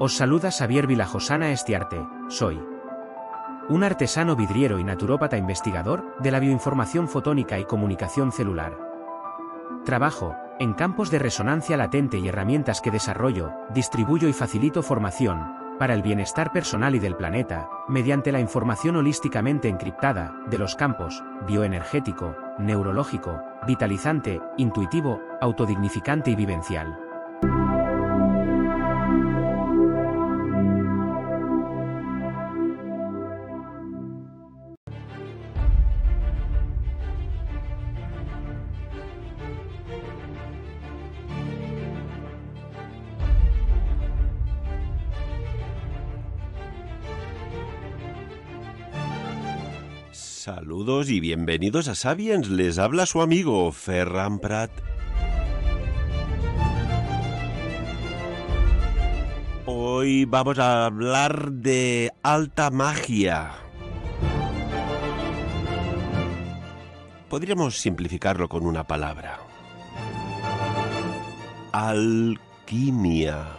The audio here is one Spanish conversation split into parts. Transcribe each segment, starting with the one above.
Os saluda Xavier Vilajosana Estiarte, soy un artesano vidriero y naturópata investigador de la bioinformación fotónica y comunicación celular. Trabajo en campos de resonancia latente y herramientas que desarrollo, distribuyo y facilito formación para el bienestar personal y del planeta, mediante la información holísticamente encriptada de los campos bioenergético, neurológico, vitalizante, intuitivo, autodignificante y vivencial. Saludos y bienvenidos a Sapiens, les habla su amigo Ferran Prat. Hoy vamos a hablar de alta magia. Podríamos simplificarlo con una palabra: alquimia.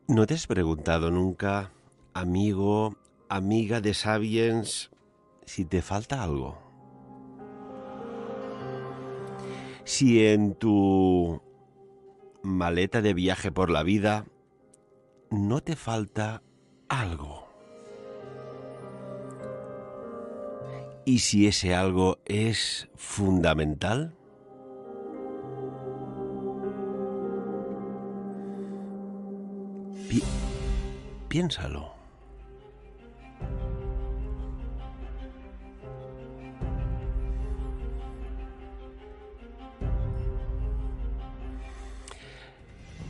¿No te has preguntado nunca, amigo, amiga de Sapiens, si te falta algo? Si en tu maleta de viaje por la vida no te falta algo. ¿Y si ese algo es fundamental? Piénsalo.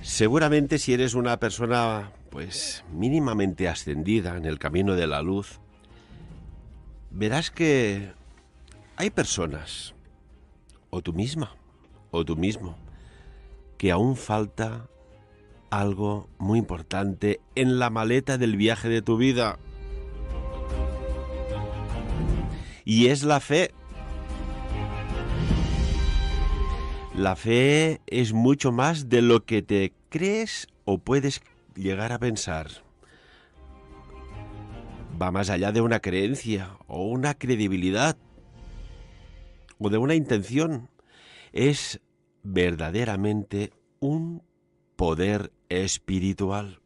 Seguramente si eres una persona, pues, mínimamente ascendida en el camino de la luz, verás que hay personas, o tú misma, o tú mismo, que aún falta algo muy importante en la maleta del viaje de tu vida. Y es la fe. La fe es mucho más de lo que te crees o puedes llegar a pensar. Va más allá de una creencia o una credibilidad o de una intención. Es verdaderamente un poder espiritual.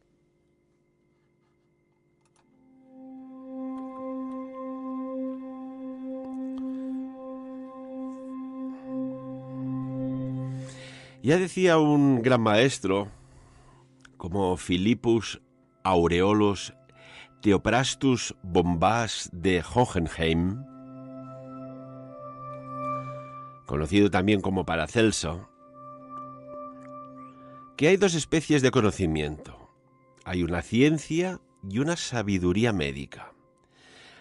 Ya decía un gran maestro como Philippus Aureolus Theophrastus Bombas de Hohenheim, conocido también como Paracelso, que hay dos especies de conocimiento. Hay una ciencia y una sabiduría médica.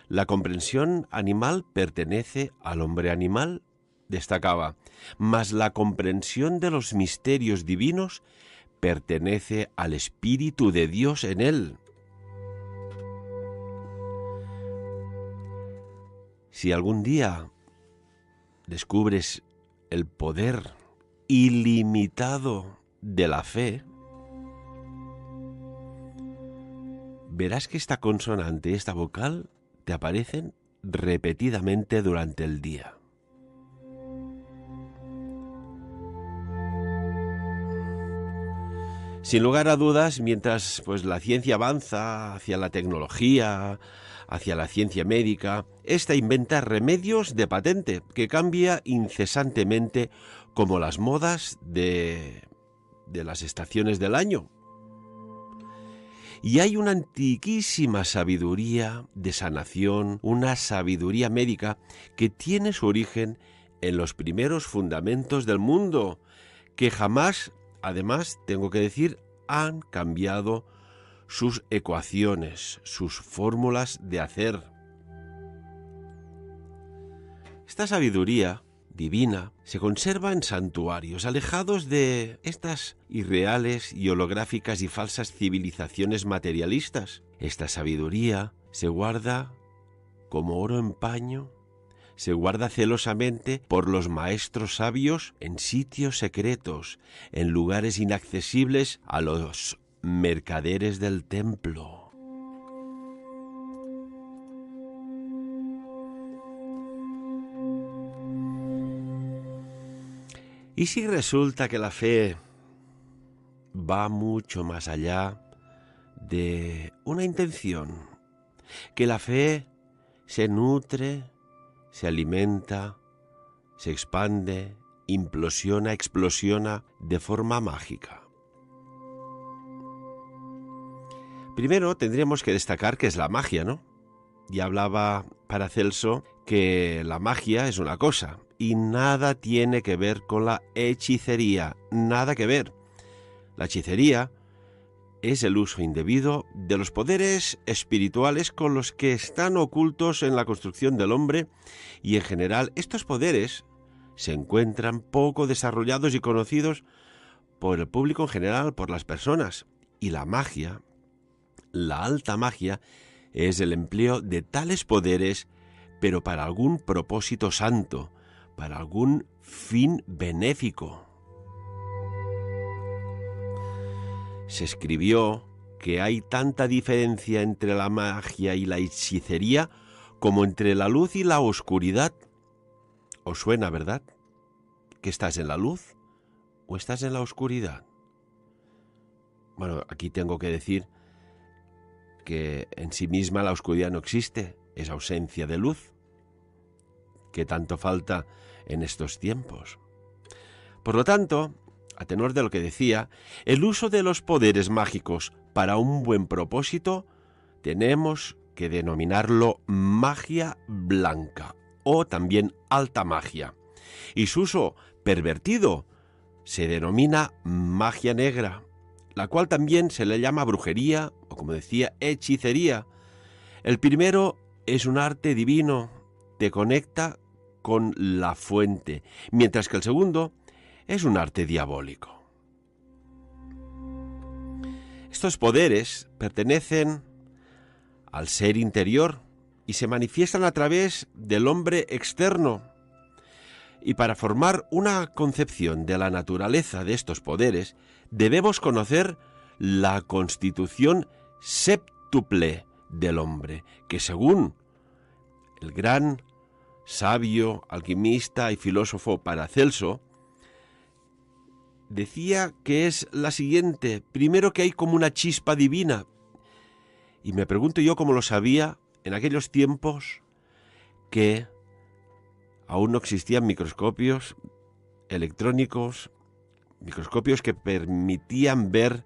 La comprensión animal pertenece al hombre animal, destacaba, mas la comprensión de los misterios divinos pertenece al Espíritu de Dios en él. Si algún día descubres el poder ilimitado de la fe, verás que esta consonante, esta vocal, te aparecen repetidamente durante el día. Sin lugar a dudas, mientras la ciencia avanza hacia la tecnología, hacia la ciencia médica, esta inventa remedios de patente que cambia incesantemente como las modas de las estaciones del año. Y hay una antiquísima sabiduría de sanación, una sabiduría médica que tiene su origen en los primeros fundamentos del mundo, que jamás, además, tengo que decir, han cambiado sus ecuaciones, sus fórmulas de hacer. Esta sabiduría divina se conserva en santuarios, alejados de estas irreales y holográficas y falsas civilizaciones materialistas. Esta sabiduría se guarda como oro en paño, se guarda celosamente por los maestros sabios en sitios secretos, en lugares inaccesibles a los mercaderes del templo. ¿Y si resulta que la fe va mucho más allá de una intención? Que la fe se nutre, se alimenta, se expande, implosiona, explosiona de forma mágica. Primero tendríamos que destacar qué es la magia, ¿no? Ya hablaba Paracelso que la magia es una cosa y nada tiene que ver con la hechicería, nada que ver. La hechicería es el uso indebido de los poderes espirituales con los que están ocultos en la construcción del hombre, y en general estos poderes se encuentran poco desarrollados y conocidos por el público en general, por las personas. Y la magia, la alta magia, es el empleo de tales poderes, pero para algún propósito santo, para algún fin benéfico. Se escribió que hay tanta diferencia entre la magia y la hechicería como entre la luz y la oscuridad. ¿Os suena, verdad? ¿Que estás en la luz o estás en la oscuridad? Bueno, aquí tengo que decir que en sí misma la oscuridad no existe, es ausencia de luz, que tanto falta en estos tiempos. Por lo tanto, a tenor de lo que decía, el uso de los poderes mágicos para un buen propósito tenemos que denominarlo magia blanca o también alta magia. Y su uso pervertido se denomina magia negra, la cual también se le llama brujería o, como decía, hechicería. El primero es un arte divino, te conecta con la fuente, mientras que el segundo es un arte diabólico. Estos poderes pertenecen al ser interior y se manifiestan a través del hombre externo. Y para formar una concepción de la naturaleza de estos poderes, debemos conocer la constitución séptuple del hombre, que según el gran sabio, alquimista y filósofo Paracelso, decía que es la siguiente. Primero, que hay como una chispa divina. Y me pregunto yo cómo lo sabía en aquellos tiempos que aún no existían microscopios electrónicos, microscopios que permitían ver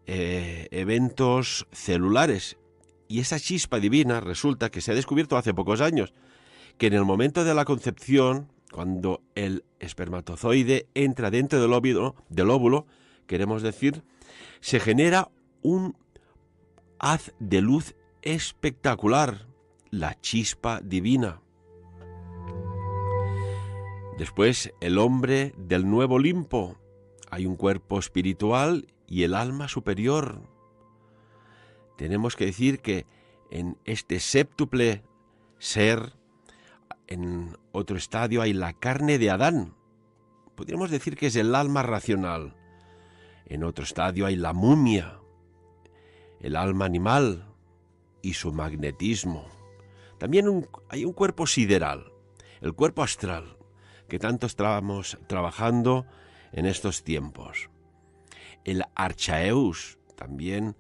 eventos celulares. Y esa chispa divina resulta que se ha descubierto hace pocos años, que en el momento de la concepción, cuando el espermatozoide entra dentro del óvulo, queremos decir, se genera un haz de luz espectacular, la chispa divina. Después, el hombre del nuevo Olimpo. Hay un cuerpo espiritual y el alma superior. Tenemos que decir que en este séptuple ser, en otro estadio hay la carne de Adán. Podríamos decir que es el alma racional. En otro estadio hay la momia, el alma animal y su magnetismo. También hay un cuerpo sideral, el cuerpo astral, que tanto estamos trabajando en estos tiempos. El Archaeus, también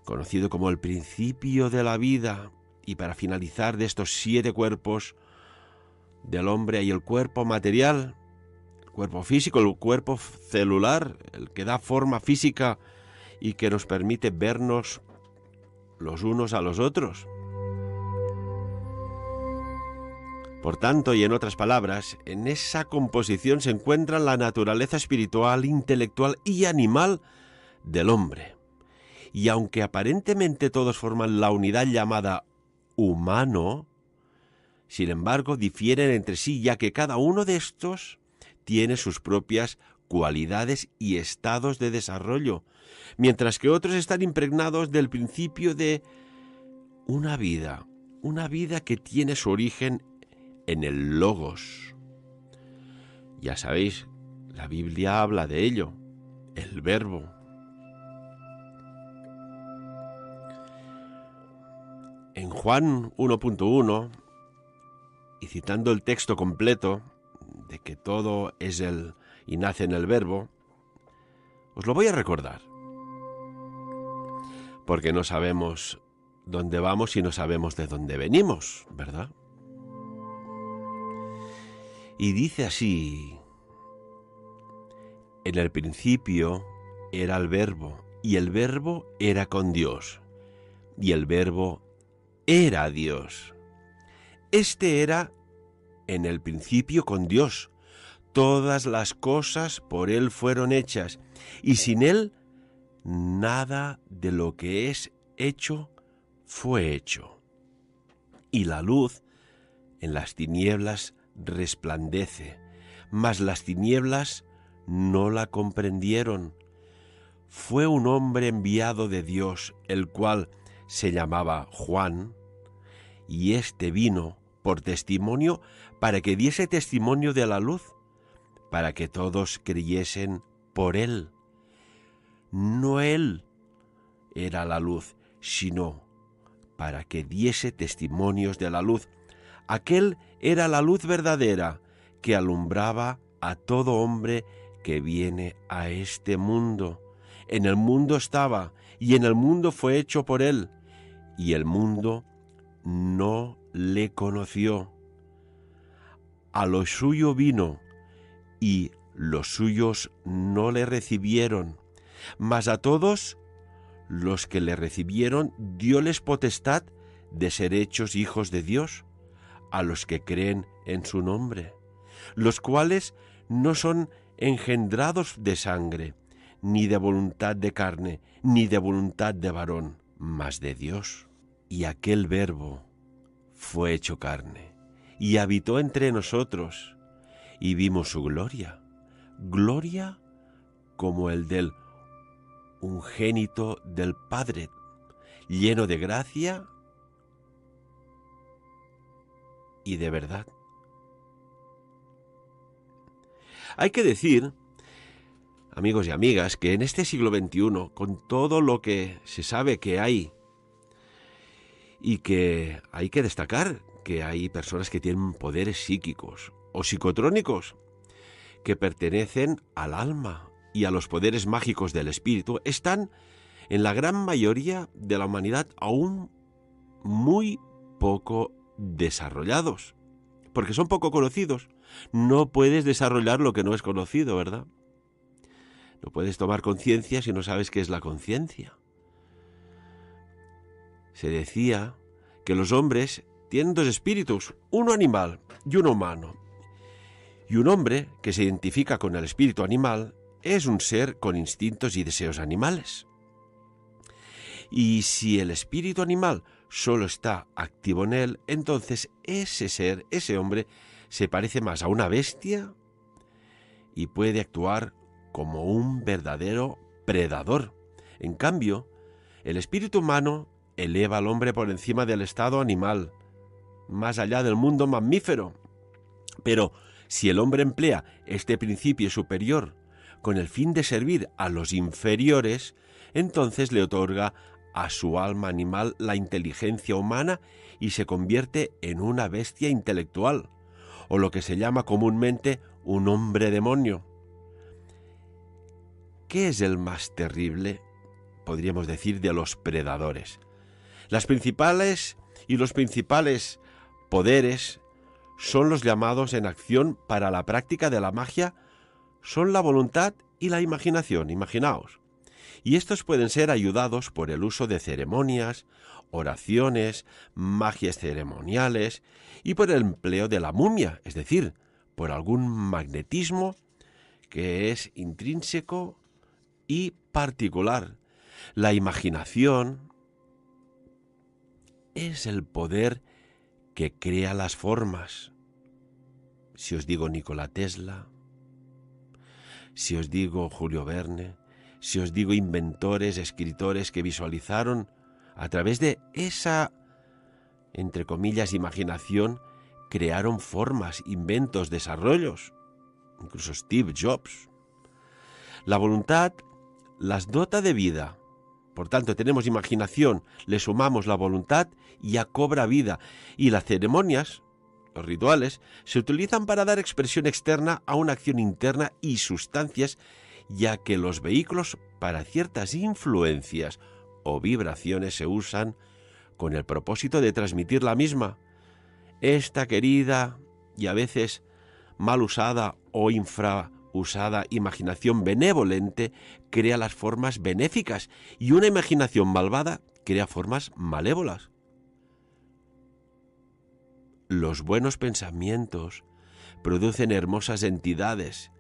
conocido como el principio de la vida. Y para finalizar, de estos 7 cuerpos del hombre hay el cuerpo material, el cuerpo físico, el cuerpo celular, el que da forma física y que nos permite vernos los unos a los otros. Por tanto, y en otras palabras, en esa composición se encuentra la naturaleza espiritual, intelectual y animal del hombre. Y aunque aparentemente todos forman la unidad llamada humano, sin embargo difieren entre sí, ya que cada uno de estos tiene sus propias cualidades y estados de desarrollo, mientras que otros están impregnados del principio de una vida que tiene su origen en el Logos. Ya sabéis, la Biblia habla de ello, el Verbo. En Juan 1.1, y citando el texto completo de que todo es y nace en el Verbo, os lo voy a recordar, porque no sabemos dónde vamos y no sabemos de dónde venimos, ¿verdad? Y dice así: en el principio era el Verbo, y el Verbo era con Dios, y el Verbo era Dios. Este era en el principio con Dios. Todas las cosas por Él fueron hechas, y sin Él nada de lo que es hecho fue hecho. Y la luz en las tinieblas resplandece, mas las tinieblas no la comprendieron. Fue un hombre enviado de Dios, el cual se llamaba Juan, y éste vino por testimonio para que diese testimonio de la luz, para que todos creyesen por él. No él era la luz, sino para que diese testimonios de la luz. Aquel era la luz verdadera que alumbraba a todo hombre que viene a este mundo. En el mundo estaba, y en el mundo fue hecho por él, y el mundo no le conoció. A lo suyo vino, y los suyos no le recibieron. Mas a todos los que le recibieron, dióles potestad de ser hechos hijos de Dios, a los que creen en su nombre, los cuales no son engendrados de sangre, ni de voluntad de carne, ni de voluntad de varón, mas de Dios. Y aquel Verbo fue hecho carne, y habitó entre nosotros, y vimos su gloria, gloria como el del unigénito del Padre, lleno de gracia y de verdad. Hay que decir, amigos y amigas, que en este siglo XXI, con todo lo que se sabe que hay, y que hay que destacar que hay personas que tienen poderes psíquicos o psicotrónicos que pertenecen al alma y a los poderes mágicos del espíritu, están en la gran mayoría de la humanidad aún muy poco desarrollados, porque son poco conocidos. No puedes desarrollar lo que no es conocido, ¿verdad? No puedes tomar conciencia si no sabes qué es la conciencia. Se decía que los hombres tienen dos espíritus, uno animal y uno humano. Y un hombre que se identifica con el espíritu animal es un ser con instintos y deseos animales. Y si el espíritu animal solo está activo en él, entonces ese ser, ese hombre, se parece más a una bestia y puede actuar como un verdadero predador. En cambio, el espíritu humano eleva al hombre por encima del estado animal, más allá del mundo mamífero. Pero si el hombre emplea este principio superior con el fin de servir a los inferiores, entonces le otorga a su alma animal la inteligencia humana y se convierte en una bestia intelectual, o lo que se llama comúnmente un hombre demonio. ¿Qué es el más terrible, podríamos decir, de los predadores? Los principales poderes son los llamados en acción para la práctica de la magia, son la voluntad y la imaginación, imaginaos. y estos pueden ser ayudados por el uso de ceremonias, oraciones, magias ceremoniales y por el empleo de la mumia, es decir, por algún magnetismo que es intrínseco y particular. La imaginación es el poder que crea las formas. Si os digo Nikola Tesla, si os digo Julio Verne, si os digo inventores, escritores que visualizaron a través de esa, entre comillas, imaginación, crearon formas, inventos, desarrollos, incluso Steve Jobs. La voluntad las dota de vida. Por tanto, tenemos imaginación, le sumamos la voluntad y ya cobra vida. Y las ceremonias, los rituales, se utilizan para dar expresión externa a una acción interna y sustancias, ya que los vehículos para ciertas influencias o vibraciones se usan con el propósito de transmitir la misma. Esta querida y a veces mal usada o infrausada imaginación benevolente crea las formas benéficas y una imaginación malvada crea formas malévolas. Los buenos pensamientos producen hermosas entidades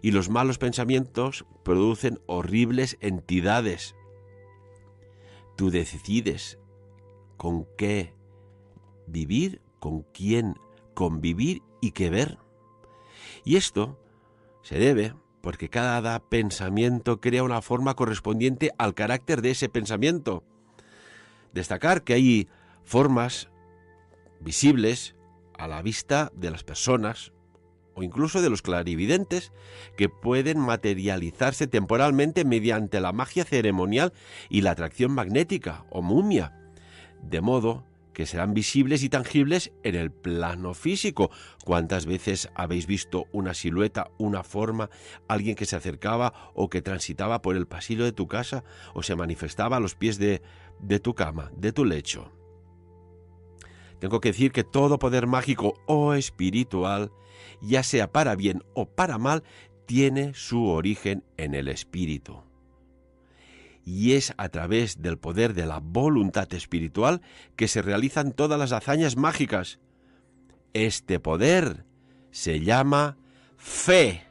y los malos pensamientos producen horribles entidades. Tú decides con qué vivir, con quién convivir y qué ver. Y esto se debe porque cada pensamiento crea una forma correspondiente al carácter de ese pensamiento. Destacar que hay formas visibles a la vista de las personas o incluso de los clarividentes que pueden materializarse temporalmente mediante la magia ceremonial y la atracción magnética o mumia, de modo que serán visibles y tangibles en el plano físico. ¿Cuántas veces habéis visto una silueta, una forma, alguien que se acercaba o que transitaba por el pasillo de tu casa o se manifestaba a los pies de tu cama, de tu lecho? Tengo que decir que todo poder mágico o espiritual, ya sea para bien o para mal, tiene su origen en el espíritu. Y es a través del poder de la voluntad espiritual que se realizan todas las hazañas mágicas. Este poder se llama fe,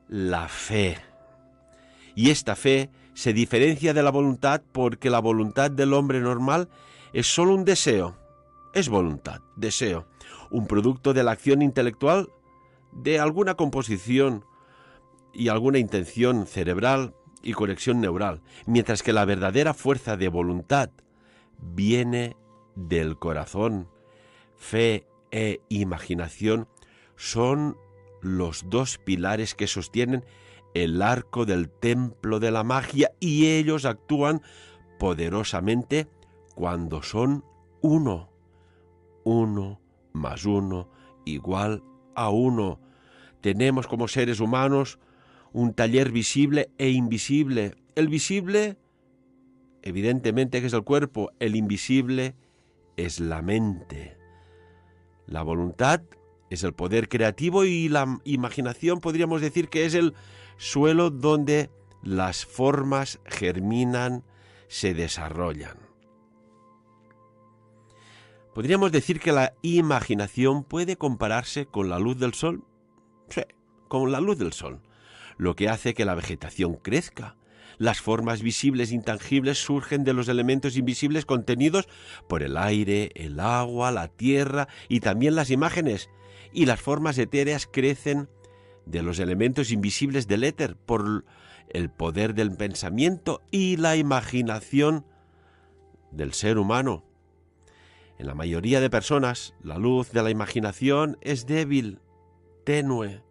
la fe. Y esta fe se diferencia de la voluntad porque la voluntad del hombre normal es solo un deseo. Es voluntad, deseo, un producto de la acción intelectual de alguna composición y alguna intención cerebral y conexión neural, mientras que la verdadera fuerza de voluntad viene del corazón. Fe e imaginación son los dos pilares que sostienen el arco del templo de la magia y ellos actúan poderosamente cuando son uno. 1 más 1 igual a 1. Tenemos como seres humanos un taller visible e invisible. El visible, evidentemente, que es el cuerpo. El invisible es la mente. La voluntad es el poder creativo y la imaginación podríamos decir que es el suelo donde las formas germinan, se desarrollan. ¿Podríamos decir que la imaginación puede compararse con la luz del sol? Sí, con la luz del sol, lo que hace que la vegetación crezca. Las formas visibles e intangibles surgen de los elementos invisibles contenidos por el aire, el agua, la tierra y también las imágenes. Y las formas etéreas crecen de los elementos invisibles del éter por el poder del pensamiento y la imaginación del ser humano. En la mayoría de personas, la luz de la imaginación es débil, tenue,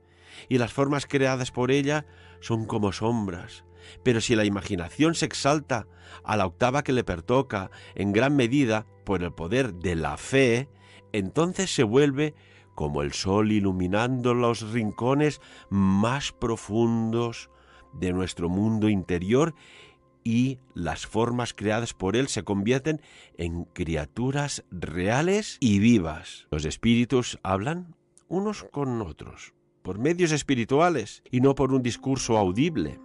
y las formas creadas por ella son como sombras. Pero si la imaginación se exalta a la octava que le pertoca, en gran medida por el poder de la fe, entonces se vuelve como el sol iluminando los rincones más profundos de nuestro mundo interior y las formas creadas por él se convierten en criaturas reales y vivas. Los espíritus hablan unos con otros, por medios espirituales y no por un discurso audible.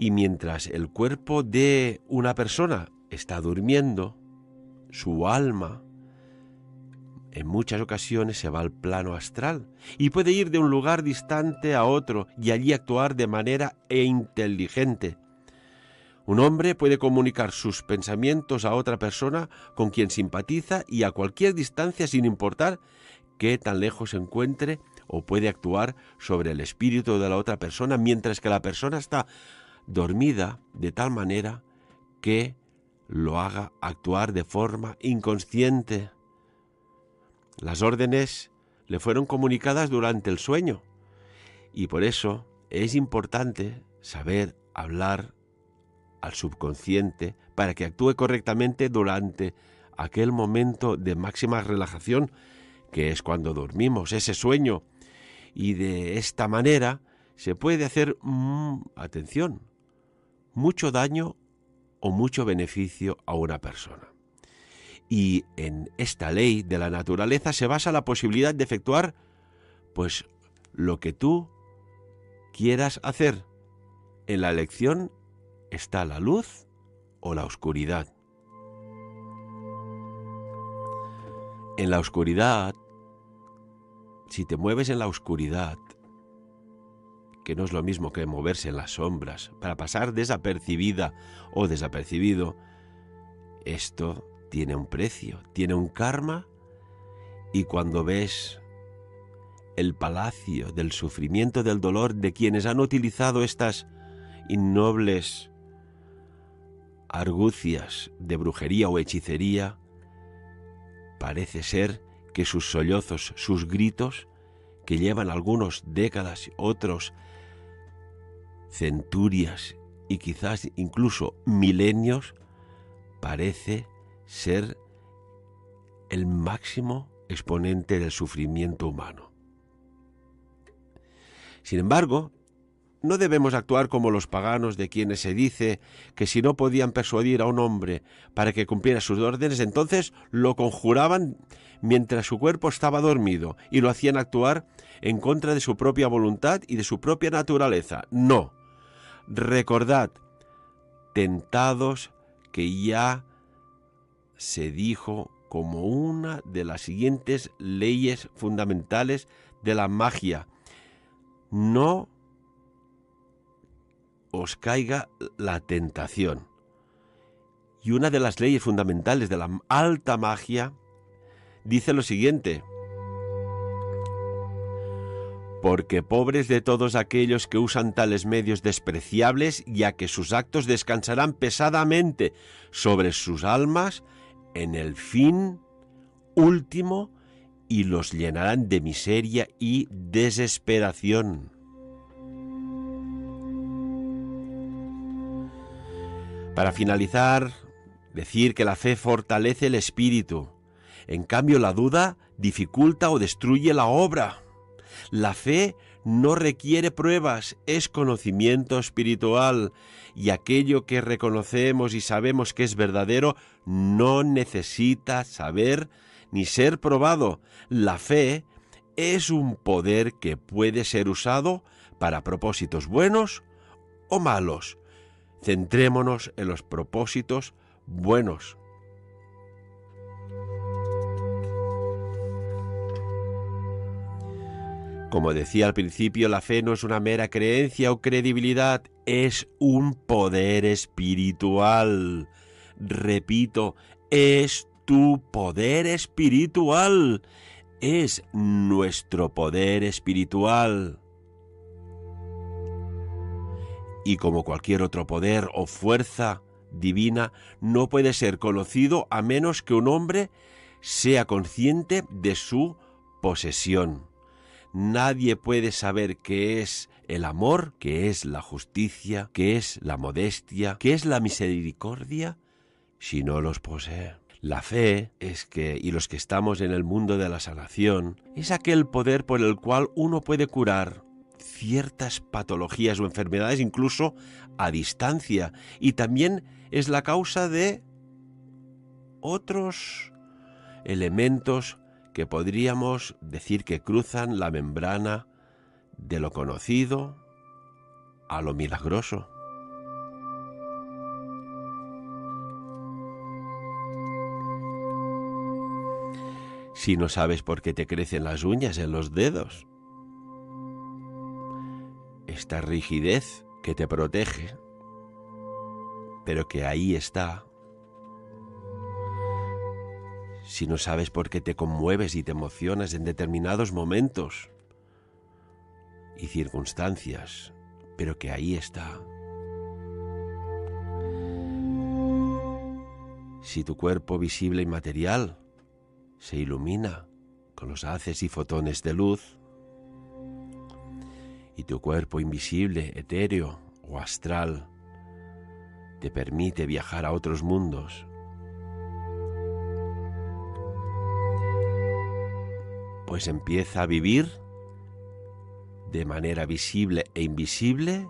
Y mientras el cuerpo de una persona está durmiendo, su alma en muchas ocasiones se va al plano astral y puede ir de un lugar distante a otro y allí actuar de manera inteligente. Un hombre puede comunicar sus pensamientos a otra persona con quien simpatiza y a cualquier distancia sin importar qué tan lejos se encuentre, o puede actuar sobre el espíritu de la otra persona mientras que la persona está dormida de tal manera que lo haga actuar de forma inconsciente. Las órdenes le fueron comunicadas durante el sueño y por eso es importante saber hablar al subconsciente para que actúe correctamente durante aquel momento de máxima relajación, que es cuando dormimos, ese sueño. Y de esta manera se puede hacer, atención, mucho daño o mucho beneficio a una persona. Y en esta ley de la naturaleza se basa la posibilidad de efectuar, pues, lo que tú quieras hacer. En la elección está la luz o la oscuridad. En la oscuridad, si te mueves en la oscuridad, que no es lo mismo que moverse en las sombras, para pasar desapercibida o desapercibido, esto tiene un precio, tiene un karma, y cuando ves el palacio del sufrimiento, del dolor de quienes han utilizado estas innobles argucias de brujería o hechicería, parece ser que sus sollozos, sus gritos, que llevan algunos décadas, otros centurias y quizás incluso milenios, parece ser el máximo exponente del sufrimiento humano. Sin embargo, no debemos actuar como los paganos, de quienes se dice que si no podían persuadir a un hombre para que cumpliera sus órdenes, entonces lo conjuraban mientras su cuerpo estaba dormido y lo hacían actuar en contra de su propia voluntad y de su propia naturaleza. No. Recordad, tentados, que ya se dijo como una de las siguientes leyes fundamentales de la magia: no os caiga la tentación. Y una de las leyes fundamentales de la alta magia dice lo siguiente: porque pobres de todos aquellos que usan tales medios despreciables, ya que sus actos descansarán pesadamente sobre sus almas en el fin último y los llenarán de miseria y desesperación. Para finalizar, decir que la fe fortalece el espíritu. En cambio, la duda dificulta o destruye la obra. La fe no requiere pruebas, es conocimiento espiritual, y aquello que reconocemos y sabemos que es verdadero no necesita saber ni ser probado. La fe es un poder que puede ser usado para propósitos buenos o malos. Centrémonos en los propósitos buenos. Como decía al principio, la fe no es una mera creencia o credibilidad, es un poder espiritual. Repito, es tu poder espiritual, es nuestro poder espiritual. Y como cualquier otro poder o fuerza divina, no puede ser conocido a menos que un hombre sea consciente de su posesión. Nadie puede saber qué es el amor, qué es la justicia, qué es la modestia, qué es la misericordia, si no los posee. La fe es que, y los que estamos en el mundo de la sanación, es aquel poder por el cual uno puede curar ciertas patologías o enfermedades incluso a distancia, y también es la causa de otros elementos que podríamos decir que cruzan la membrana de lo conocido a lo milagroso. Si no sabes por qué te crecen las uñas en los dedos. Esta rigidez que te protege, pero que ahí está. Si no sabes por qué te conmueves y te emocionas en determinados momentos y circunstancias, pero que ahí está. Si tu cuerpo visible y material se ilumina con los haces y fotones de luz, y tu cuerpo invisible, etéreo o astral te permite viajar a otros mundos, pues empieza a vivir de manera visible e invisible,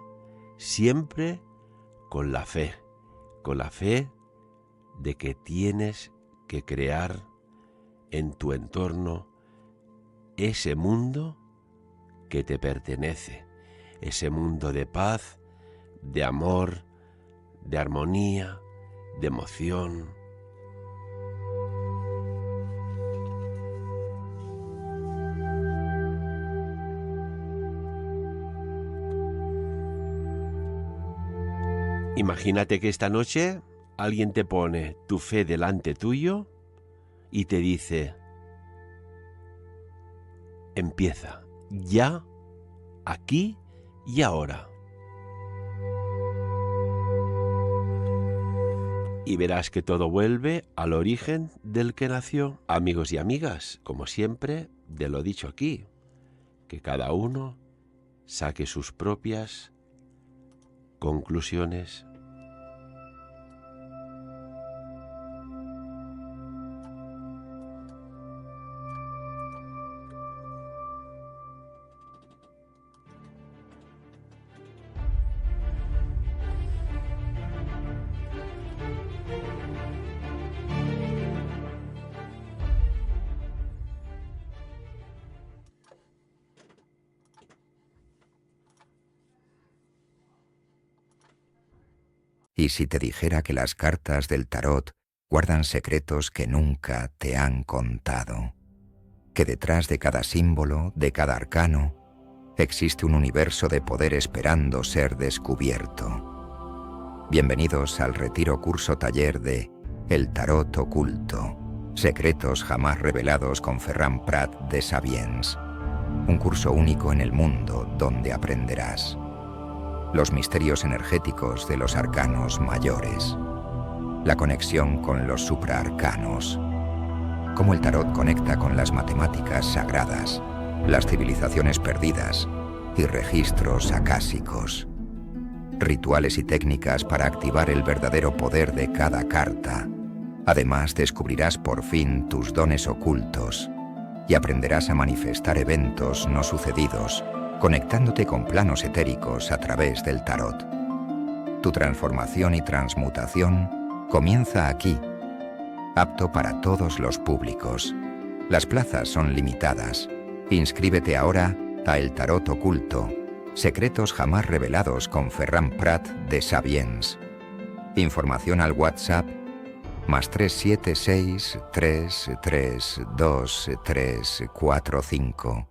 siempre con la fe de que tienes que crear en tu entorno ese mundo que te pertenece, ese mundo de paz, de amor, de armonía, de emoción. Imagínate que esta noche alguien te pone tu fe delante tuyo y te dice: empieza, ya, aquí y ahora. Y verás que todo vuelve al origen del que nació. Amigos y amigas, como siempre, de lo dicho aquí, que cada uno saque sus propias conclusiones. ¿Y si te dijera que las cartas del tarot guardan secretos que nunca te han contado? Que detrás de cada símbolo, de cada arcano, existe un universo de poder esperando ser descubierto. Bienvenidos al retiro curso taller de El Tarot Oculto, secretos jamás revelados con Ferran Prat de Sabiens. Un curso único en el mundo donde aprenderás los misterios energéticos de los arcanos mayores, la conexión con los supraarcanos, cómo el tarot conecta con las matemáticas sagradas, las civilizaciones perdidas y registros acásicos, rituales y técnicas para activar el verdadero poder de cada carta. Además, descubrirás por fin tus dones ocultos y aprenderás a manifestar eventos no sucedidos, conectándote con planos etéricos a través del tarot. Tu transformación y transmutación comienza aquí, apto para todos los públicos. Las plazas son limitadas. Inscríbete ahora a El Tarot Oculto, secretos jamás revelados con Ferran Prat de Sabiens. Información al WhatsApp +376 332 345.